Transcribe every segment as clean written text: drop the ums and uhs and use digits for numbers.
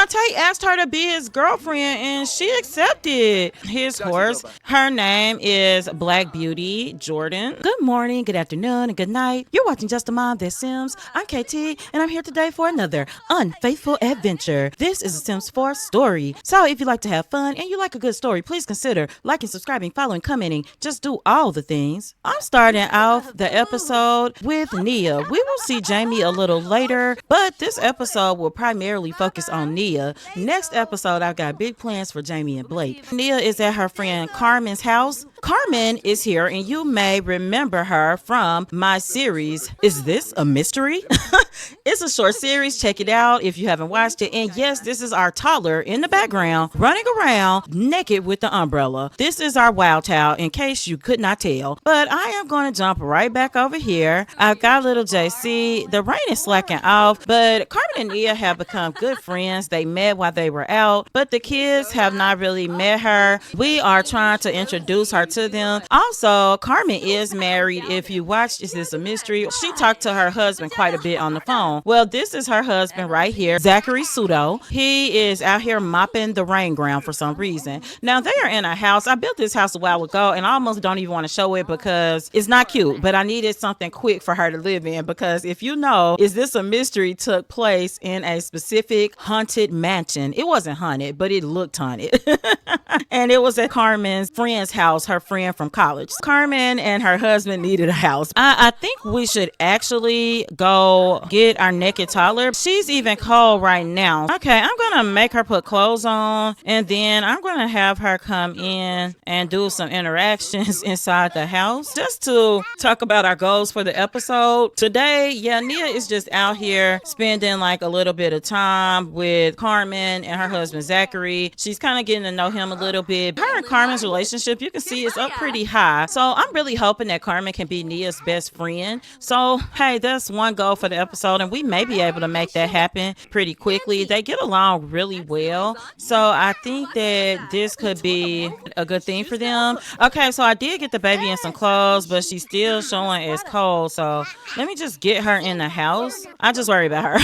Dante asked her to be his girlfriend and she accepted. His horse, her name is Black Beauty Jordan. Good morning, good afternoon, and good night. You're watching Justamomthatsims. I'm KT, and I'm here today for another Unfaithful adventure. This is a Sims 4 story. So if you like to have fun and you like a good story, please consider liking, subscribing, following, commenting. Just do all the things. I'm starting off the episode with Nia. We will see Jaimie a little later, but this episode will primarily focus on Nia. Next episode, I've got big plans for Jaimie and Blake. Nia is at her friend Carmen's house. Carmen is here, and you may remember her from my series, Is This a Mystery? It's a short series. Check it out if you haven't watched it. And yes, this is our toddler in the background running around naked with the umbrella. This is our wild child, in case you could not tell. But I am going to jump right back over here. I've got little JC. The rain is slacking off, but Carmen and Nia have become good friends. They met while they were out, but the kids have not really met her. We are trying to introduce her to them. Also, Carmen is married. If you watched Is This a Mystery, she talked to her husband quite a bit on the phone. Well, this is her husband right here, Zachary Sudo. He is out here mopping the rain ground for some reason. Now, they are in a house. I built this house a while ago, and I almost don't even want to show it because it's not cute, but I needed something quick for her to live in, because if you know, Is This a Mystery took place in a specific haunted mansion. It wasn't haunted, but it looked haunted. And it was at Carmen's friend's house, her friend from college. Carmen and her husband needed a house. I think we should actually go get our naked toddler. She's even cold right now. Okay, I'm gonna make her put clothes on, and then I'm gonna have her come in and do some interactions inside the house just to talk about our goals for the episode. Today, yeah, Nia is just out here spending like a little bit of time with Carmen and her husband Zachary. She's kind of getting to know him a little bit. Her and Carmen's relationship, you can see, is up pretty high. So I'm really hoping that Carmen can be Nia's best friend. So hey, that's one goal for the episode, and we may be able to make that happen pretty quickly. They get along really well, so I think that this could be a good thing for them. Okay, so I did get the baby in some clothes, but she's still showing as cold, so let me just get her in the house. I just worry about her.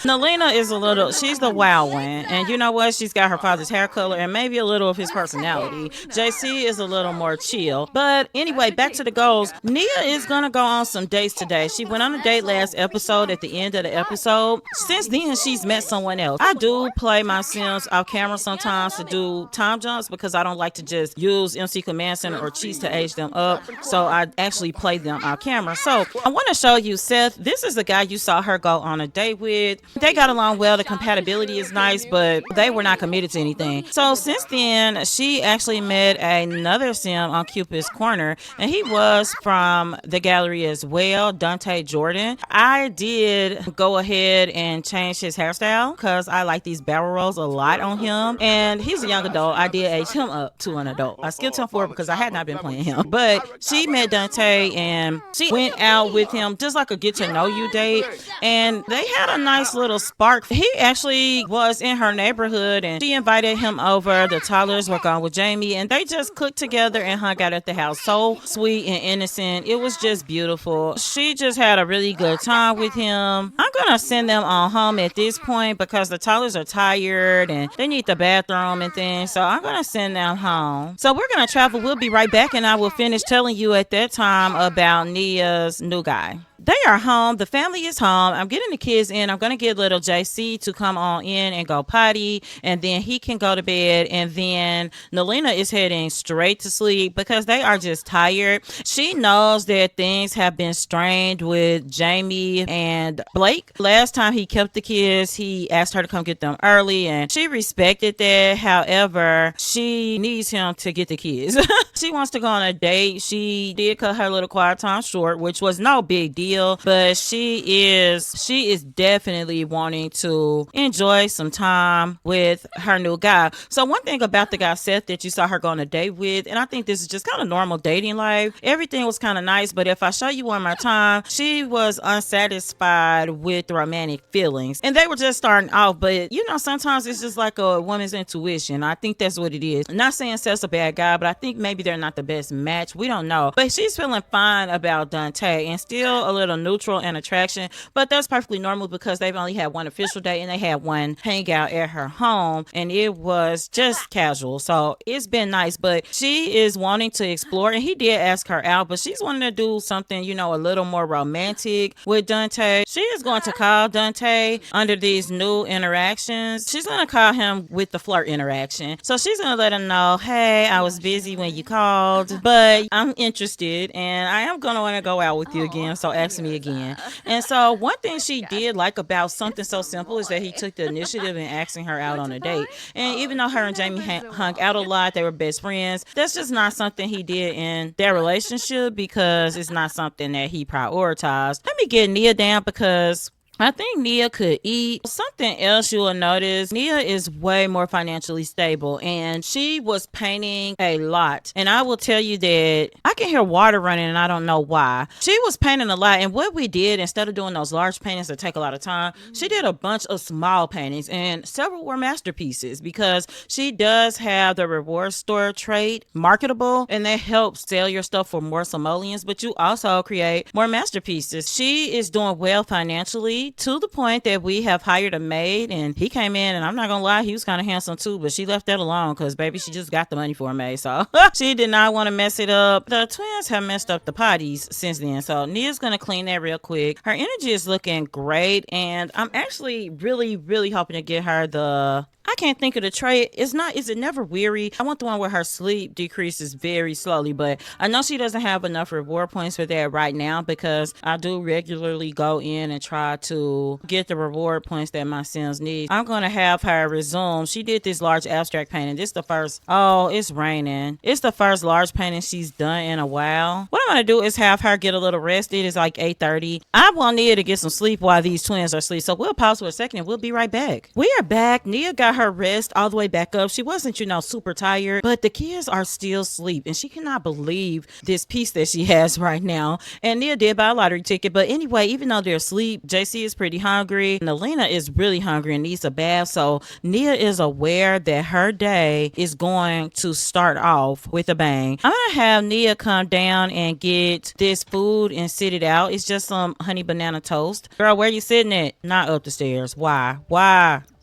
Nalina is she's the wild one, and you know what? She's got her father's hair color and maybe a little of his personality. JC is a little more chill. But anyway, back to the goals. Nia is gonna go on some dates today. She went on a date last episode at the end of the episode. Since then, she's met someone else. I do play my Sims off camera sometimes to do time jumps because I don't like to just use MC Command Center or cheats to age them up. So I actually play them off camera. So I want to show you Seth. This is the guy you saw her go on a date with. They got along well. The compatibility is nice, but they were not committed to anything. So since then, she actually met another Sim on Cupid's Corner, and he was from the gallery as well, Dante Jordan. I did go ahead and change his hairstyle because I like these barrel rolls a lot on him, and he's a young adult. I did age him up to an adult. I skipped him forward because I had not been playing him, but she met Dante and she went out with him just like a get to know you date, and they had a nice little spark. He actually was in her neighborhood and she invited him over. The toddlers were gone with Jaimie, and they just cooked together and hung out at the house. So sweet and innocent. It was just beautiful. She just had a really good time with him. I'm gonna send them on home at this point because the toddlers are tired and they need the bathroom and things. So I'm gonna send them home. So we're gonna travel. We'll be right back, and I will finish telling you at that time about Nia's new guy. They are home. The family is home. I'm getting the kids in. I'm going to get little JC to come on in and go potty, and then he can go to bed. And then Nalina is heading straight to sleep because they are just tired. She knows that things have been strained with Jaimie and Blake. Last time he kept the kids, he asked her to come get them early, and she respected that. However, she needs him to get the kids. She wants to go on a date. She did cut her little quiet time short, which was no big deal. But she is definitely wanting to enjoy some time with her new guy. So one thing about the guy Seth that you saw her go on a date with, and I think this is just kind of normal dating life, everything was kind of nice, but if I show you one more time, she was unsatisfied with the romantic feelings, and they were just starting off. But you know, sometimes it's just like a woman's intuition. I think that's what it is. I'm not saying Seth's a bad guy, but I think maybe they're not the best match. We don't know, but she's feeling fine about Dante and still a little little neutral and attraction, but that's perfectly normal because they've only had one official date and they had one hangout at her home, and it was just casual. So it's been nice, but she is wanting to explore, and he did ask her out, but she's wanting to do something, a little more romantic with Dante. She is going to call Dante under these new interactions. She's going to call him with the flirt interaction. So she's going to let him know, hey, I was busy when you called, but I'm interested and I am going to want to go out with you again. So ask me again. And so one thing she did like about something so simple is that he took the initiative in asking her out on a date. And even though her and Jaimie hung out a lot, they were best friends, that's just not something he did in their relationship because it's not something that he prioritized. Let me get Nia down because I think Nia could eat. Something else you will notice, Nia is way more financially stable and she was painting a lot. And I will tell you that I can hear water running and I don't know why. She was painting a lot, and what we did, instead of doing those large paintings that take a lot of time, she did a bunch of small paintings and several were masterpieces because she does have the reward store trait marketable, and that helps sell your stuff for more simoleons, but you also create more masterpieces. She is doing well financially, to the point that we have hired a maid, and he came in, and I'm not gonna lie, he was kind of handsome too, but she left that alone because baby, she just got the money for a maid, so she did not want to mess it up. The twins have messed up the potties since then, so Nia's gonna clean that real quick. Her energy is looking great, and I'm actually really hoping to get her the, I can't think of the trait. Is it never weary? I want the one where her sleep decreases very slowly, but I know she doesn't have enough reward points for that right now because I do regularly go in and try to get the reward points that my Sims need. I'm going to have her resume. She did this large abstract painting. This is the first, oh, it's raining. It's the first large painting she's done in a while. What I'm going to do is have her get a little rested. It's like 8:30. I want Nia to get some sleep while these twins are asleep. So we'll pause for a second and we'll be right back. We are back. Nia got her rest all the way back up. She wasn't, super tired, but the kids are still asleep and she cannot believe this peace that she has right now. And Nia did buy a lottery ticket, but anyway, even though they're asleep, JC is pretty hungry. Nalina is really hungry and needs a bath. So Nia is aware that her day is going to start off with a bang. I'm gonna have Nia come down and get this food and sit it out. It's just some honey banana toast. Girl, where you sitting at? Not up the stairs. Why?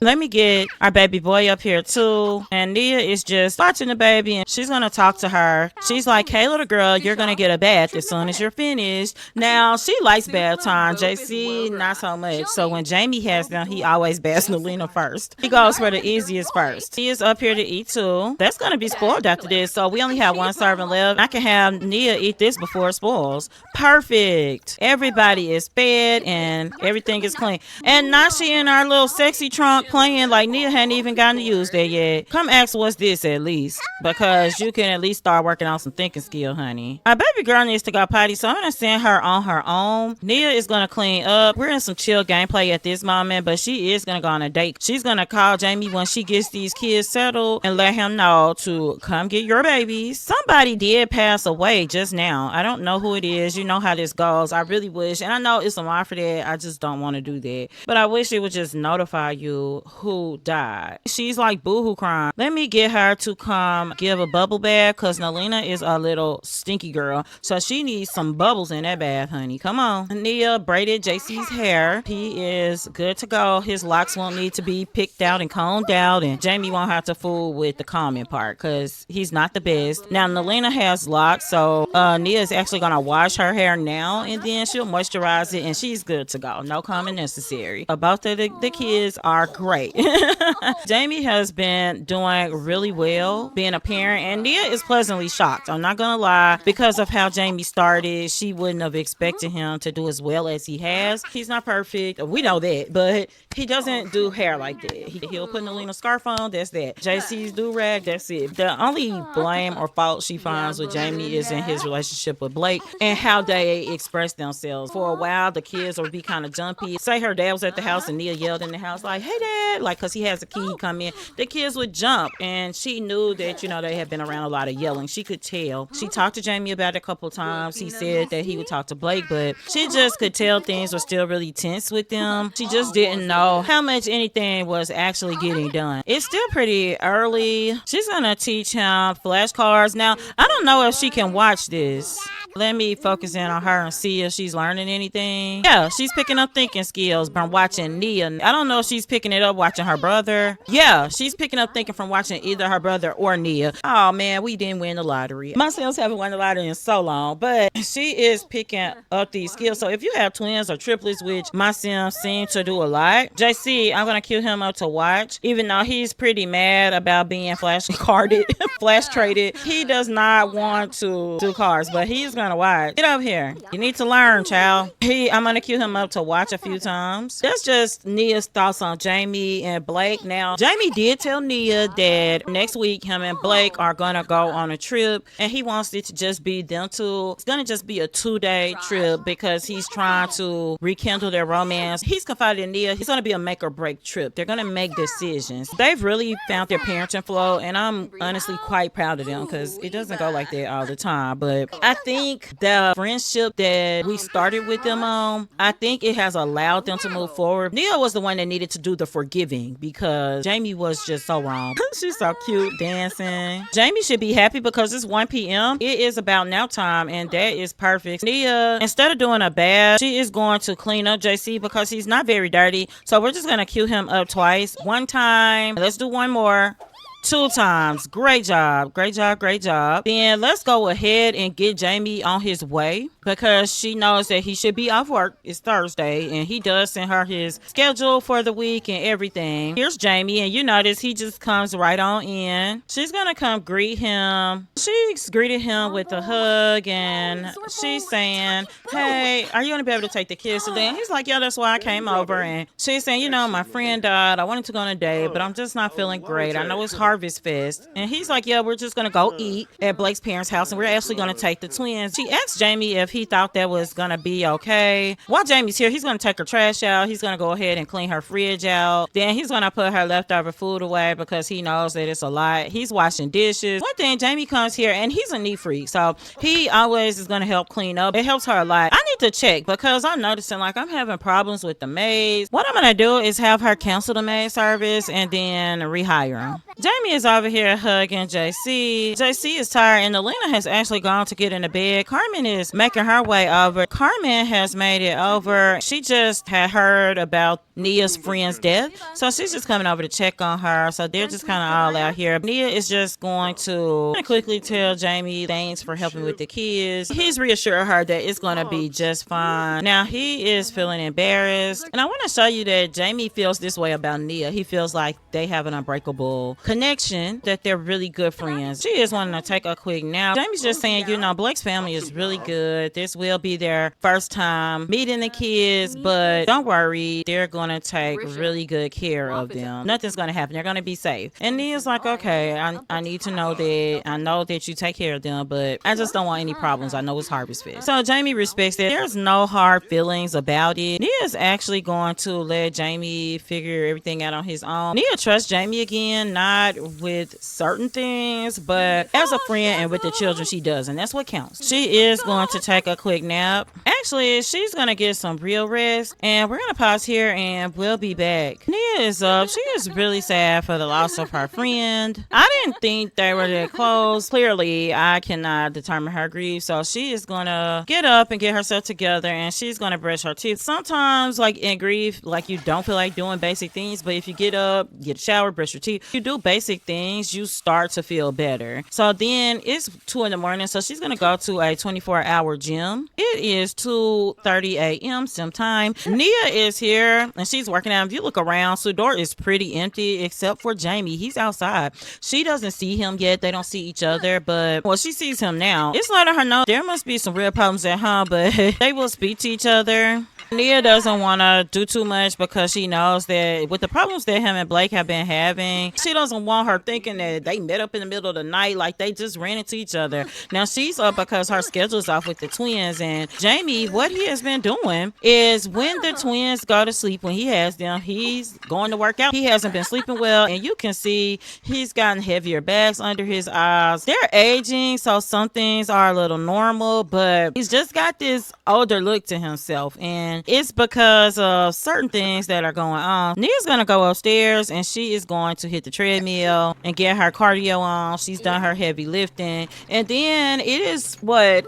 Let me get our baby boy up here too. And Nia is just watching the baby and she's going to talk to her. She's like, hey, little girl, you're going to get a bath as soon as you're finished. Now, she likes bath time. JC, not so much. So when Jaimie has them, he always baths Nalina first. He goes for the easiest first. He is up here to eat too. That's going to be spoiled after this. So we only have one serving left. I can have Nia eat this before it spoils. Perfect. Everybody is fed and everything is clean. And now she in our little sexy trunk playing like Nia hadn't even gotten to use that yet. Come ask what's this at least, because you can at least start working on some thinking skill, honey. Our baby girl needs to go potty, so I'm gonna send her on her own. Nia is gonna clean up. We're in some chill gameplay at this moment, but she is gonna go on a date. She's gonna call Jaimie when she gets these kids settled and let him know to come get your babies. Somebody did pass away just now. I don't know who it is. You know how this goes. I really wish, and I know it's a lot for that. I just don't want to do that, but I wish it would just notify you who died. She's like boohoo crying. Let me get her to come give a bubble bath because Nalina is a little stinky girl, so she needs some bubbles in that bath, honey. Come on. Nia braided JC's hair. He is good to go. His locks won't need to be picked out and combed out, and Jaimie won't have to fool with the combing part because he's not the best. Now Nalina has locks, so Nia is actually gonna wash her hair now and then she'll moisturize it and she's good to go. No combing necessary. Both of the kids are great. Jaimie has been doing really well being a parent, and Nia is pleasantly shocked. I'm not gonna lie, because of how Jaimie started, she wouldn't have expected him to do as well as he has. He's not perfect, we know that, but he doesn't do hair like that. He'll put Nalina's scarf on, that's that. JC's do-rag, that's it. The only blame or fault she finds with Jaimie is in his relationship with Blake and how they express themselves. For a while, the kids would be kind of jumpy. Say her dad was at the house and Nia yelled in the house like, hey dad, like, because he has a key, come in. The kids would jump, and she knew that, they had been around a lot of yelling. She could tell. She talked to Jaimie about it a couple times. He said that he would talk to Blake, but she just could tell things were still really tense with them. She just didn't know how much anything was actually getting done. It's still pretty early. She's gonna teach him flashcards. Now, I don't know if she can watch this. Let me focus in on her and see if she's learning anything. Yeah, she's picking up thinking skills from watching Nia. I don't know if she's picking it up watching her brother. Yeah, she's picking up thinking from watching either her brother or Nia. Oh man, we didn't win the lottery. My Sims haven't won the lottery in so long, but she is picking up these skills. So if you have twins or triplets, which my Sims seem to do a lot, JC, I'm gonna cue him up to watch. Even though he's pretty mad about being flash carded, flash traded, he does not want to do cards, but he's gonna watch. Get up here. You need to learn, child. I'm gonna cue him up to watch a few times. That's just Nia's thoughts on Jaimie and Blake. Now, Jaimie did tell Nia that next week him and Blake are gonna go on a trip, and he wants it to just be them two. It's gonna just be a 2-day trip because he's trying to rekindle their romance. He's confided in Nia. It's gonna be a make or break trip. They're gonna make decisions. They've really found their parenting flow, and I'm honestly quite proud of them because it doesn't go like that all the time. But I think the friendship that we started with them on, I think it has allowed them to move forward. Nia was the one that needed to do the forgiving because Jaimie was just so wrong. She's so cute dancing. Jaimie should be happy because it's 1 p.m. It is about now time, and that is perfect. Nia, instead of doing a bath, she is going to clean up JC because he's not very dirty. So we're just going to cue him up twice. One time. Let's do one more. 2 times. Great job. Great job. Great job. Then let's go ahead and get Jaimie on his way because she knows that he should be off work. It's Thursday and he does send her his schedule for the week and everything. Here's Jaimie, and you notice he just comes right on in. She's gonna come greet him. She's greeted him with a hug and she's saying, hey, are you gonna be able to take the kids today? And he's like, yeah, that's why I came over. And she's saying, you know, my friend died. I wanted to go on a date, but I'm just not feeling great. I know it's Harvestfest. And he's like, yeah, we're just gonna go eat at Blake's parents' house and we're actually gonna take the twins. She asked Jaimie if he thought that was gonna be okay. While Jaimie's here, he's gonna take her trash out. He's gonna go ahead and clean her fridge out. Then he's gonna put her leftover food away because he knows that it's a lot. He's washing dishes. One thing, Jaimie comes here and he's a neat freak, so he always is gonna help clean up. It helps her a lot. I need to check because I'm noticing like I'm having problems with the maids. What I'm gonna do is have her cancel the maid service and then rehire him. Jaimie is over here hugging JC. JC is tired and Alina has actually gone to get in the bed. Carmen is making her way over. Carmen has made it over. She just had heard about Nia's friend's death, so she's just coming over to check on her. So they're just kind of all out here. Nia is just going to quickly tell Jaimie thanks for helping with the kids. He's reassured her that it's going to be just fine. Now he is feeling embarrassed, and I want to show you that Jaimie feels this way about Nia. He feels like they have an unbreakable connection, that they're really good friends. She is wanting to take a quick nap. Jaimie's just saying, you know, Blake's family is really good. This will be their first time meeting the kids, but don't worry, they're going to take really good care of them. Nothing's going to happen. They're going to be safe. And Nia's like, okay, I need to know that. I know that you take care of them, but I just don't want any problems. I know it's Harvestfest. So Jaimie respects that. There's no hard feelings about it. Nia's actually going to let Jaimie figure everything out on his own. Nia trusts Jaimie again, not with certain things, but as a friend and with the children she does, and that's what counts. She is going to take a quick nap. Actually, she's going to get some real rest, and we're going to pause here and we'll be back. Nia is up. She is really sad for the loss of her friend. I didn't think they were that close. Clearly, I cannot determine her grief, so she is going to get up and get herself together, and she's going to brush her teeth. Sometimes, like in grief, like you don't feel like doing basic things, but if you get up, get a shower, brush your teeth, you do basic things, you start to feel better. So then it's 2 a.m, so she's going to go to a 24-hour gym. It is 2:30 a.m. sometime. Nia is here and she's working out. If you look around, Sudor is pretty empty except for Jaimie. He's outside. She doesn't see him yet. They don't see each other, but well, she sees him now. It's letting her know there must be some real problems at home, but they will speak to each other. Nia doesn't want to do too much because she knows that with the problems that him and Blake have been having, she doesn't want her thinking that they met up in the middle of the night like they just ran into each other. Now she's up because her schedule's off with the twins, and Jaimie, what he has been doing is when the twins go to sleep, when he has them, he's going to work out. He hasn't been sleeping well, and you can see he's gotten heavier bags under his eyes. They're aging, so some things are a little normal, but he's just got this older look to himself, and and it's because of certain things that are going on. Nia's gonna go upstairs and she is going to hit the treadmill and get her cardio on. She's done her heavy lifting, and then it is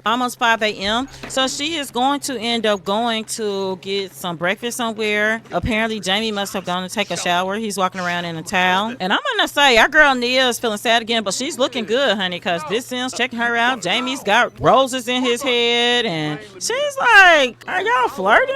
almost 5 a.m. So she is going to end up going to get some breakfast somewhere. Apparently Jaimie must have gone to take a shower. He's walking around in a towel, and I'm gonna say our girl Nia is feeling sad again, but she's looking good, honey, because this Sims checking her out. Jaimie's got roses in his head, and she's like, are y'all flirting?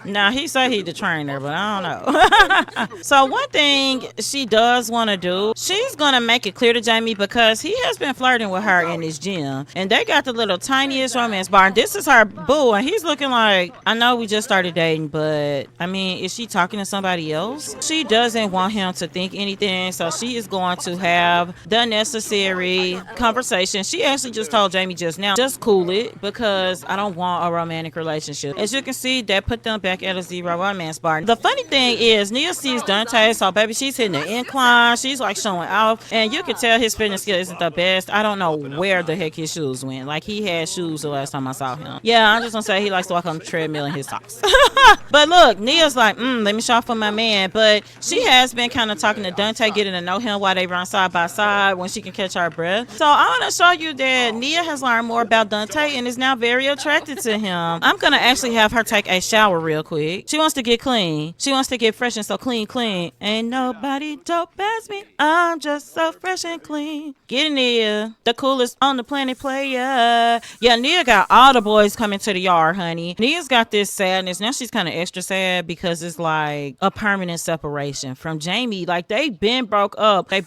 Nah, he said he the trainer, but I don't know. So one thing she does want to do, she's going to make it clear to Jaimie, because he has been flirting with her in this gym. And they got the little tiniest romance bar. And this is her boo. And he's looking like, I know we just started dating, but I mean, is she talking to somebody else? She doesn't want him to think anything. So she is going to have the necessary conversation. She actually just told Jaimie just now, just cool it, because I don't want a romantic relationship. As you can see, that put them back at a 0 romance bar. The funny thing is, Nia sees Dante, so baby, she's hitting the incline. She's like showing off, and you can tell his fitness skill isn't the best. I don't know where the heck his shoes went. Like, he had shoes the last time I saw him. Yeah, I'm just gonna say he likes to walk on the treadmill in his socks. But look, Nia's like, let me shop for my man. But she has been kind of talking to Dante, getting to know him while they run side by side when she can catch her breath. So I want to show you that Nia has learned more about Dante and is now very attracted to him. I'm gonna actually have her take a shower real quick. She wants to get clean. She wants to get fresh and so clean. Ain't nobody dope as me. I'm just so fresh and clean. Get in Nia, the coolest on the planet player. Yeah, Nia got all the boys coming to the yard, honey. Nia's got this sadness. Now she's kind of extra sad because it's like a permanent separation from Jaimie. Like, they've been broke up. And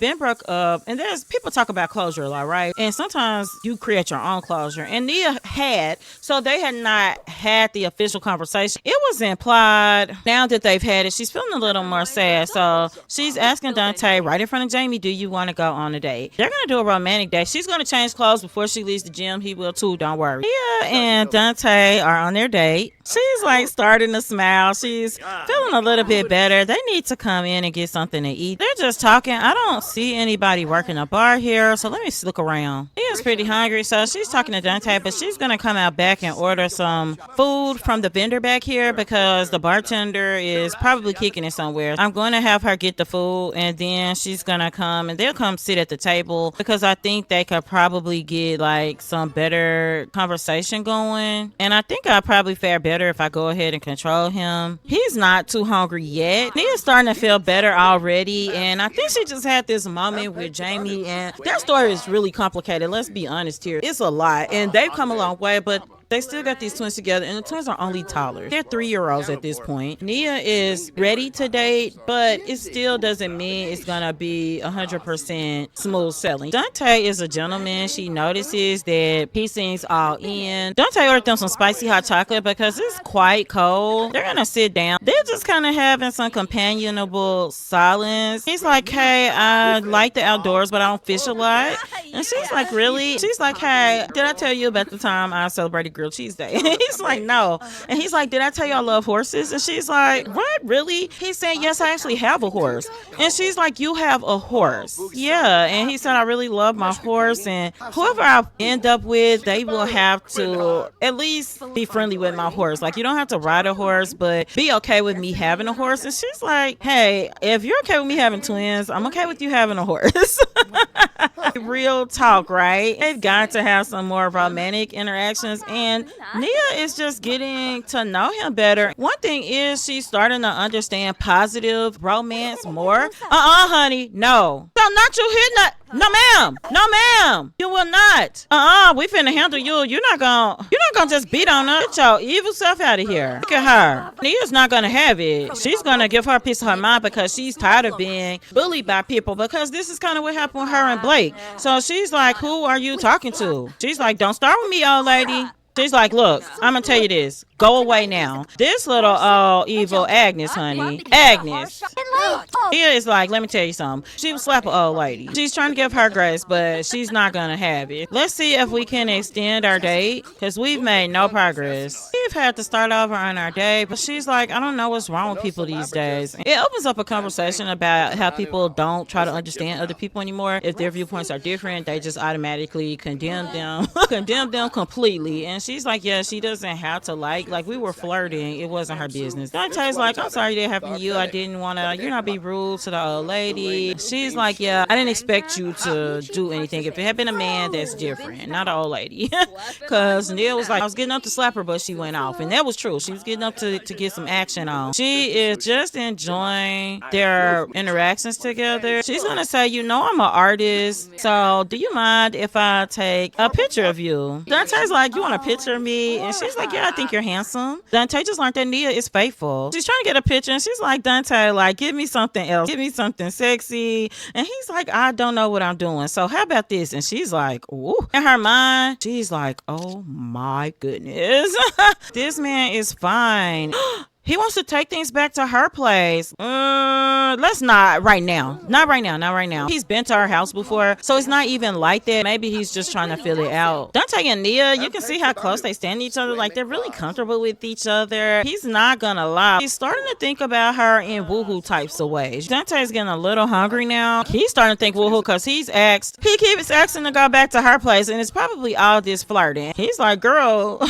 there's people talk about closure a lot, right? And sometimes you create your own closure. And Nia had, so they had not had the official conversation. It was implied. Now that they've had it, she's feeling a little more sad. So she's asking Dante right in front of Jaimie, do you want to go on a date? They're going to do a romantic date. She's going to change clothes before she leaves the gym. He will too, don't worry. Nia and Dante are on their date. She's like starting to smile. She's feeling a little bit better. They need to come in and get something to eat. They're just talking. I don't see anybody working a bar here, so let me look around. Nia's pretty hungry, so she's talking to Dante, but she's going to come out back and order some food from the vendor back here because the bartender is probably kicking it somewhere. I'm going to have her get the food, and then she's going to come, and they'll come sit at the table because I think they could probably get like some better conversation going. And I think I'll probably fare better if I go ahead and control him. He's not too hungry yet. Nia's starting to feel better already, and I think she just had this moment with Jaimie, and their story is really complicated. Let's be honest here. It's a lot, and they've come a long way, but they still got these twins together, and the twins are only toddlers. They're 3-year-olds at this point. Nia is ready to date, but it still doesn't mean it's gonna be 100% smooth sailing. Dante is a gentleman. She notices that he seems all in. Dante ordered them some spicy hot chocolate because it's quite cold. They're gonna sit down. They're just kind of having some companionable silence. He's like, hey, I like the outdoors, but I don't fish a lot. And she's like, really? She's like, hey, did I tell you about the time I celebrated grilled cheese day? He's like, no. And he's like, did I tell you I love horses? And she's like, what, really? He's saying, yes, I actually have a horse. And she's like, you have a horse? Yeah. And he said, I really love my horse, and whoever I end up with, they will have to at least be friendly with my horse. Like, you don't have to ride a horse, but be okay with me having a horse. And she's like, hey, if you're okay with me having twins, I'm okay with you having a horse. Real talk, right? They've got to have some more romantic interactions, and Nia is just getting to know him better. One thing is she's starting to understand positive romance more. Honey, no. So not you hitting that. No, ma'am. No, ma'am. You will not. We finna handle you. You're not gonna just beat on her. Get your evil self out of here. Look at her. Nia's not gonna have it. She's gonna give her a piece of her mind because she's tired of being bullied by people, because this is kind of what happened with her and Blake. So she's like, who are you talking to? She's like, don't start with me, old lady. She's like, look, I'm gonna tell you this. Go away now. This little evil Agnes, honey. Agnes. Nia is like, let me tell you something. She will slap an old lady. She's trying to give her grace, but she's not gonna have it. Let's see if we can extend our date, because we've made no progress. We've had to start over on our date, but she's like, I don't know what's wrong with people these days. It opens up a conversation about how people don't try to understand other people anymore. If their viewpoints are different, they just automatically condemn them completely. And she's like, yeah, she doesn't have to like we were flirting. It wasn't her business. Dante's like, I'm sorry that happened to you. I didn't want to, be rude to the old lady. She's like, yeah, I didn't expect you to do anything. If it had been a man, that's different, not an old lady. Because Nia was like, I was getting up to slap her, but she went off. And that was true. She was getting up to get some action on. She is just enjoying their interactions together. She's going to say, I'm an artist, so do you mind if I take a picture of you? Dante's like, you want a picture of me? And she's like, yeah, I think you're handsome. Dante just learned that Nia is faithful. She's trying to get a picture, and she's like, Dante, like, give me something else. Give me something sexy. And he's like, I don't know what I'm doing. So how about this? And she's like, ooh. In her mind, she's like, oh my goodness. This man is fine. He wants to take things back to her place. Let's not right now. Not right now. He's been to her house before, so it's not even like that. Maybe he's just trying to feel it out. Dante and Nia, you can see how close they stand to each other. Like, they're really comfortable with each other. He's not gonna lie. He's starting to think about her in woohoo types of ways. Dante's getting a little hungry now. He's starting to think woohoo because he keeps asking to go back to her place, and it's probably all this flirting. He's like, girl.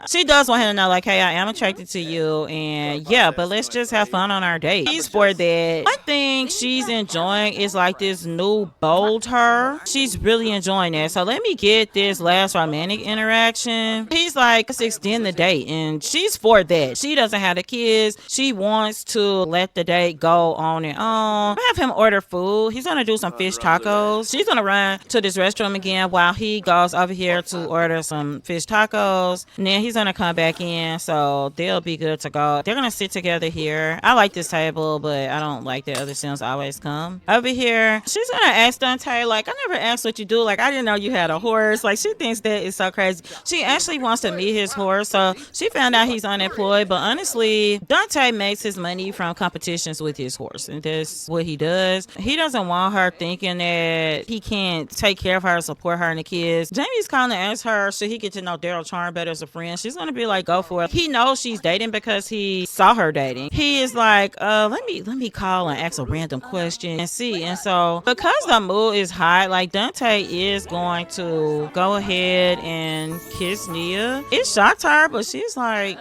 She does want him to know, like, hey, I am attracted to you. And yeah, but let's just have fun on our date. He's for that. One thing she's enjoying is like this new bold her. She's really enjoying that. So let me get this last romantic interaction. He's like, let's extend the date. And she's for that. She doesn't have the kids. She wants to let the date go on and on. Have him order food. He's gonna do some fish tacos. She's gonna run to this restroom again while he goes over here to order some fish tacos. And then he's gonna come back in. So they'll be good to go. They're gonna sit together here. I like this table, but I don't like that other Sims always come over here. She's gonna ask Dante, like, I never asked what you do. Like, I didn't know you had a horse. Like, she thinks that is so crazy. She actually wants to meet his horse, so she found out he's unemployed. But honestly, Dante makes his money from competitions with his horse, and that's what he does. He doesn't want her thinking that he can't take care of her, support her and the kids. Jaimie's kind of asked her, should he get to know Daryl Charm better as a friend? She's gonna be like, go for it. He knows she's dating because he saw her dating. He is like, let me call and ask a random question and see. And so because the mood is hot, like, Dante is going to go ahead and kiss Nia. It shocked her, but she's like,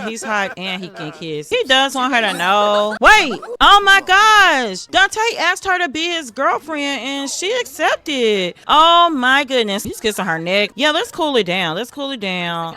he's hot and he can kiss. He does want her to know. Wait, oh my gosh, Dante asked her to be his girlfriend and she accepted. Oh my goodness. He's kissing her neck. Yeah, let's cool it down.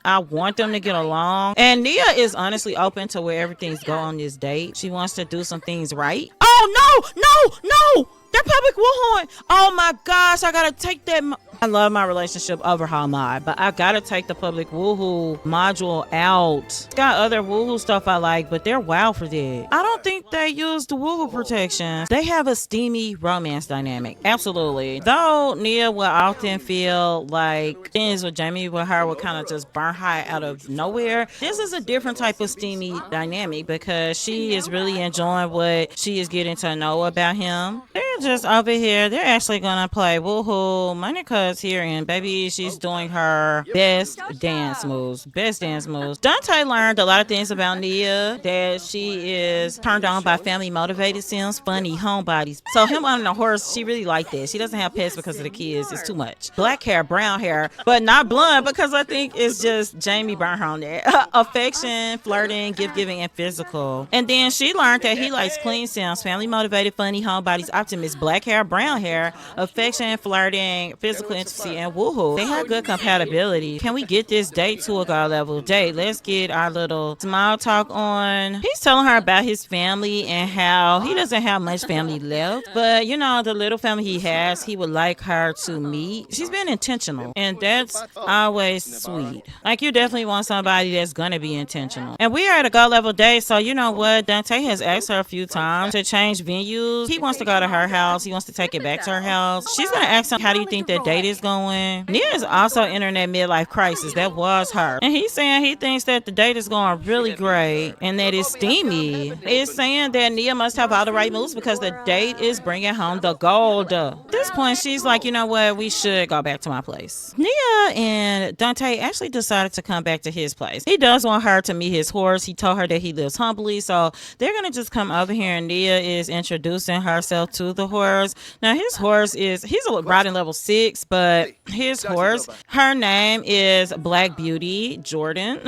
I want them to get along. And Nia is honestly open to where everything's going on this date. She wants to do some things right. Oh no! That public woohooing. Oh my gosh, I gotta take that. I love my relationship overhaul mod, but I gotta take the public woohoo module out. It's got other woohoo stuff I like, but they're wild for that. I don't think they use the woohoo protections. They have a steamy romance dynamic. Absolutely. Though Nia will often feel like things with Jaimie with her would kind of just burn hot out of nowhere. This is a different type of steamy dynamic because she is really enjoying what she is getting to know about him. They're just over here. They're actually gonna play woohoo. Monica here, and baby, she's doing her best dance moves. Dante learned a lot of things about Nia, that she is turned on by family motivated Sims, funny homebodies. So him on a horse, she really liked that. She doesn't have pets because of the kids. It's too much. Black hair, brown hair, but not blonde because I think it's just Jaimie burned her on that. Affection, flirting, gift giving, and physical. And then she learned that he likes clean Sims, family motivated, funny homebodies, optimist, black hair, brown hair, affection, flirting, physical intimacy, and woohoo. They have good compatibility. Can we get this date to a god level date? Let's get our little small talk on. He's telling her about his family and how he doesn't have much family left, but the little family he has, he would like her to meet. She's been intentional, and that's always sweet. Like, you definitely want somebody that's gonna be intentional. And we are at a god level date, so you know what? Dante has asked her a few times to change venues. He wants to go to her house. He wants to take it back to her house. She's gonna ask him, how do you think that date is going? Nia is also entering that midlife crisis. That was her. And he's saying he thinks that the date is going really great and that it's steamy. It's saying that Nia must have all the right moves because the date is bringing home the gold. At this point, she's like, you know what? We should go back to my place. Nia and Dante actually decided to come back to his place. He does want her to meet his horse. He told her that he lives humbly, so they're going to just come over here, and Nia is introducing herself to the horse. Now, his horse he's a riding level 6, but but his horse, her name is Black Beauty, Jordan.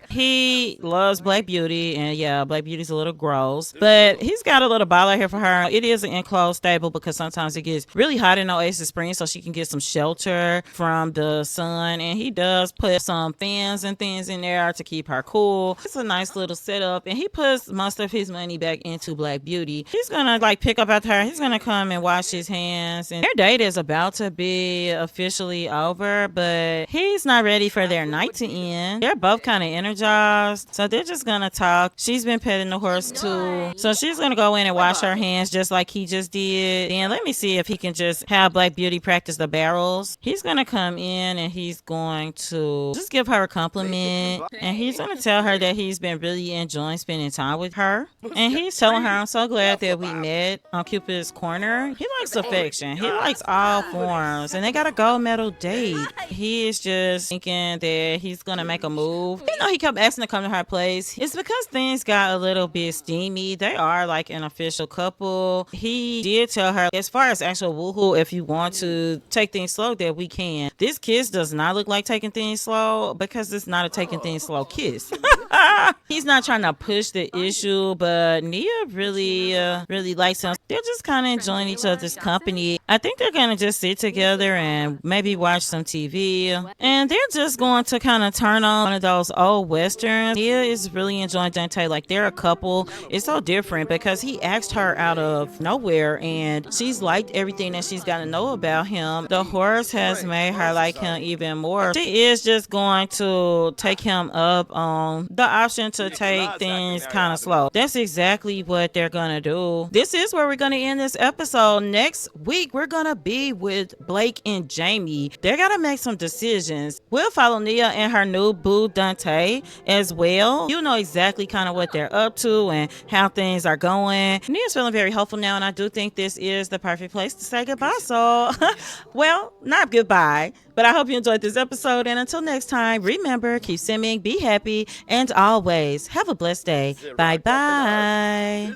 He loves Black Beauty, and yeah, Black Beauty's a little gross, but he's got a little bottle out here for her. It is an enclosed stable because sometimes it gets really hot in Oasis Springs, so she can get some shelter from the sun, and he does put some fans and things in there to keep her cool. It's a nice little setup, and he puts most of his money back into Black Beauty. He's gonna like pick up after her. He's gonna come and wash his hands, and their date is about to be officially over, but he's not ready for their night to end. They're both kind of energized, so they're just gonna talk. She's been petting the horse too, so she's gonna go in and wash her hands just like he just did. And let me see if he can just have Black Beauty practice the barrels. He's gonna come in and he's going to just give her a compliment, and he's gonna tell her that he's been really enjoying spending time with her, and he's telling her, I'm so glad that we met on Cupid's Corner. He likes affection. He likes all forms, and they got a gold medal date. He is just thinking that he's gonna make a move. You know, he kept asking to come to her place. It's because things got a little bit steamy. They are like an official couple. He did tell her, as far as actual woohoo, if you want to take things slow, that we can. This kiss does not look like taking things slow because it's not a taking things slow kiss. He's not trying to push the issue, but Nia really likes him. They're just kind of enjoying each other's company. I think they're gonna just sit together and maybe watch some TV, and they're just going to kind of turn on one of those old westerns. Nia is really enjoying Dante. Like, they're a couple. It's so different because he asked her out of nowhere, and she's liked everything that she's got to know about him. The horse has made her like him even more. She is just going to take him up on the option to take things kind of slow. That's exactly what they're gonna do. This is where we're gonna end this episode. Next week we're gonna be with Blake and Jaimie. They're gonna make some decisions. We'll follow Nia and her new boo Dante as well. You know exactly kind of what they're up to and how things are going. Nia's feeling very hopeful now, and I do think this is the perfect place to say goodbye. So well, not goodbye, but I hope you enjoyed this episode, and until next time, remember, keep simming, be happy, and always have a blessed day. Bye bye.